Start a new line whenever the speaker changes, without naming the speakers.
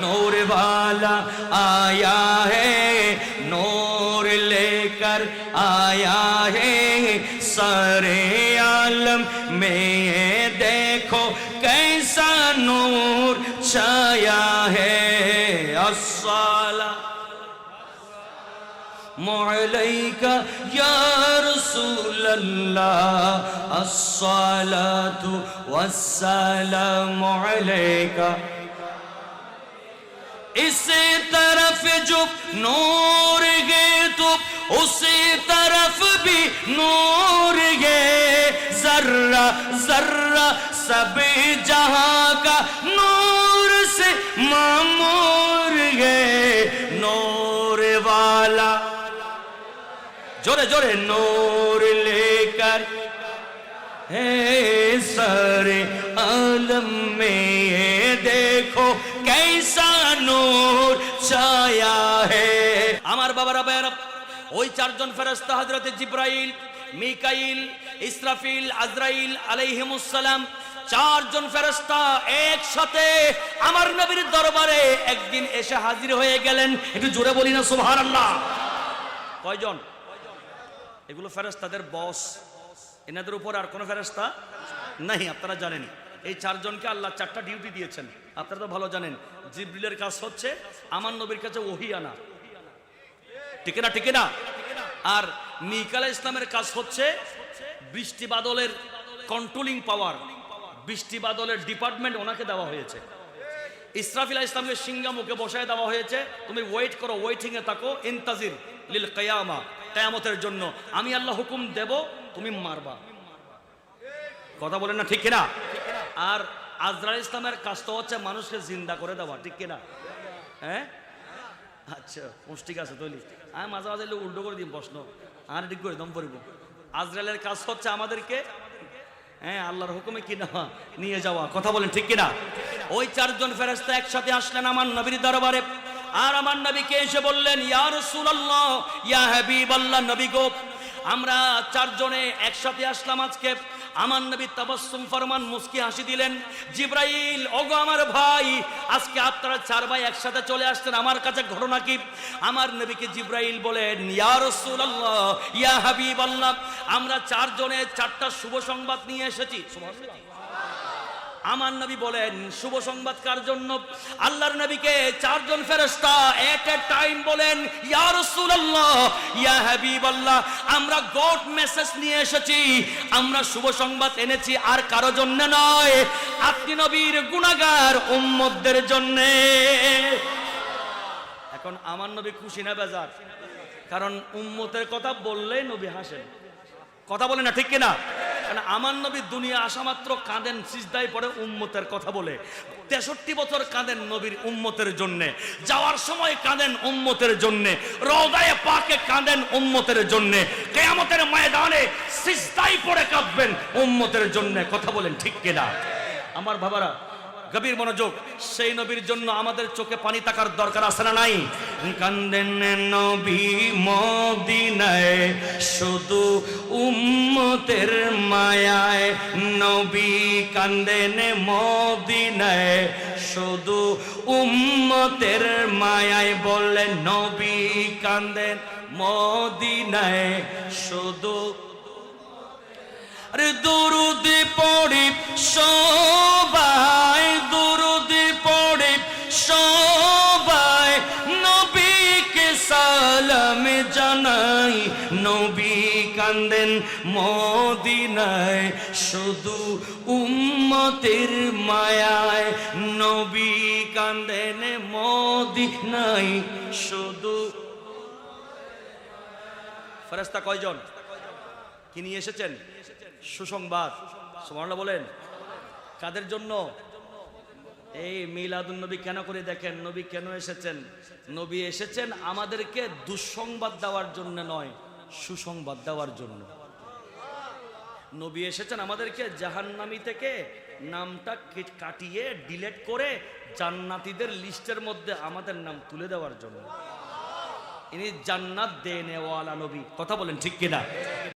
नूर वाला आया है, नूर लेकर आया है, सारे आलम में देखो कैसा नूर छाया है। अस्सलामु अलैका या रसूल अल्लाह, अस्सलातु वस्सलामु अलैका। इसी तरफ जो नूर है तो उसी तरफ भी नूर है, जर्रा जर्रा सभी जहां का नूर से मामूर है। नूर वाला जोरे जोरे नूर लेकर है, सारे आलम में देखो कैसा नूर छाया है। আমার বাবারা ভাইরা, ওই চারজন ফেরেশতা হযরতে জিবরাইল, মিকাইল, ইসরাফিল, আজরাইল আলাইহিমুস সালাম, চারজন ফেরেশতা একসাথে আমার নবীর দরবারে একদিন এসে হাজির হয়ে গেলেন। একটু জোরে বলি না সুবহানাল্লাহ। কয়জন? এগুলো ফেরেশতাদের বস, এনাদের উপর আর কোনো ফেরেশতা নাই। আপনারা জানেন এই চারজনকে আল্লাহ চারটা ডিউটি দিয়েছেন, আপনারা তো ভালো জানেন। জিবরিলের কাজ হচ্ছে আমার নবীর কাছে ওহী আনা, ঠিক না ঠিক না। আর মিকাইল ইসলামের কাজ হচ্ছে বৃষ্টি বাদলের কন্ট্রোলিং পাওয়ার, বৃষ্টি বাদলের ডিপার্টমেন্ট ওনাকে দেওয়া হয়েছে। ইসরাফিল ইসলামকে সিংহা মুখে বসায় দেওয়া হয়েছে, তুমি ওয়েট করো, ওয়েটিং এ থাকো, ইন্তাজির লিল কিয়ামা, কিয়ামতের জন্য আমি আল্লাহ হুকুম দেব, তুমি মারবা। কথা বলেন না ঠিক কিনা। আর আজরাইল ইসলামের কাজ তো হচ্ছে মানুষকে জিন্দা করে দেওয়া, ঠিক কিনা। হ্যাঁ আচ্ছা ঠিক আছে, তৈরি আমি মাঝে মাঝে উল্টো করে দিই প্রশ্ন, আর ঠিক করে দম পড়ব। আজরাইলের কাজ হচ্ছে আমাদেরকে আল্লাহর হুকুমে কিনা নিয়ে যাওয়া। কথা বলেন ঠিক কিনা। ওই চারজন ফেরেশতা একসাথে আসলেন আমার নবীর দরবারে, আর আমার নবীকে এসে বললেন, ইয়া রাসূলুল্লাহ, ইয়া হাবিবাল্লাহ, নবী গো, আমরা চারজনে একসাথে আসলাম আজকে। আমার নবী তাবাসসুম ফরমান, মুস্কি হাসি দিলেন। জিবরাইল, ওগো আমার ভাই, আজকে আপনারা চার ভাই একসাথে চলে আসছেন, আমার কাছে ঘটনা কি? আমার নবীকে জিবরাইল বলেন, ইয়া রাসূলুল্লাহ, ইয়া হাবিবাল্লাহ, আমরা চারজনে চারটা শুভ সংবাদ নিয়ে এসেছি। সুবহানাল্লাহ। আমার নবী বলেন, শুভ সংবাদ কার জন্য? আল্লাহর নবীকে চারজন ফেরেশতা এট এ টাইম বলেন, ইয়া রাসূলুল্লাহ, ইয়া হাবিবাল্লাহ, আমরা গড মেসেজ নিয়ে এসেছি, আমরা শুভ সংবাদ এনেছি, আর কারো জন্য নয়, আপনি নবীর গুনাহগার উম্মতদের জন্য। এখন আমার নবী খুশি না বেজার? কারণ উম্মতের কথা বললেই নবী হাসেন। কথা বলে না ঠিক কিনা। কারণ আমার নবী দুনিয়া আসা মাত্র কাঁদেন, সিজদায় পড়ে উম্মতের কথা বলে। 63 বছর কাঁদেন নবীর উম্মতের জন্য, যাওয়ার সময় কাঁদেন উম্মতের জন্য, রওজায়ে পাকে কাঁদেন উম্মতের জন্য, কিয়ামতের ময়দানে সিজদায় পড়ে কাঁদবেন উম্মতের জন্য। কথা বলেন ঠিক কিনা। আমার বাবারা গভীর মনোযোগ, সেই নবীর জন্য আমাদের চোখে পানি থাকার দরকার আছে না নাই? কান্দেন নবী মদিনায় শুধু উম্মতের মায়ায়, নবী কান্দেন মদিনায় শুধু উম্মতের মায়ায়, বলেন নবী কান্দেন মদিনায় শুধু। আরে দুরুদ পড়ি সবাই, দুরুদ পড়ি সবাই, নবীকে সালাম জানাই, নবী কান্দেন মদিনায় শুধু উম্মতের মায়ায়, নবী কান্দেন মদিনায় শুধু। ফেরেশতা কয়জন? কি নিয়ে এসেছেন? সুসংবাদ। সুবহানাল্লাহ বলেন। কাদের জন্য? এই মিলাদুন নবী কেন করে দেখেন, নবী কেন এসেছেন? নবী এসেছেন আমাদেরকে দুঃসংবাদ দেওয়ার জন্য নয়, সুসংবাদ দেওয়ার জন্য। নবী এসেছেন আমাদেরকে জাহান্নামী থেকে নামটা কাটিয়ে ডিলিট করে জান্নাতীদের লিস্টের মধ্যে আমাদের নাম তুলে দেওয়ার জন্য। ইনি জান্নাত দেনেওয়ালা নবী। কথা বলেন ঠিক কিনা।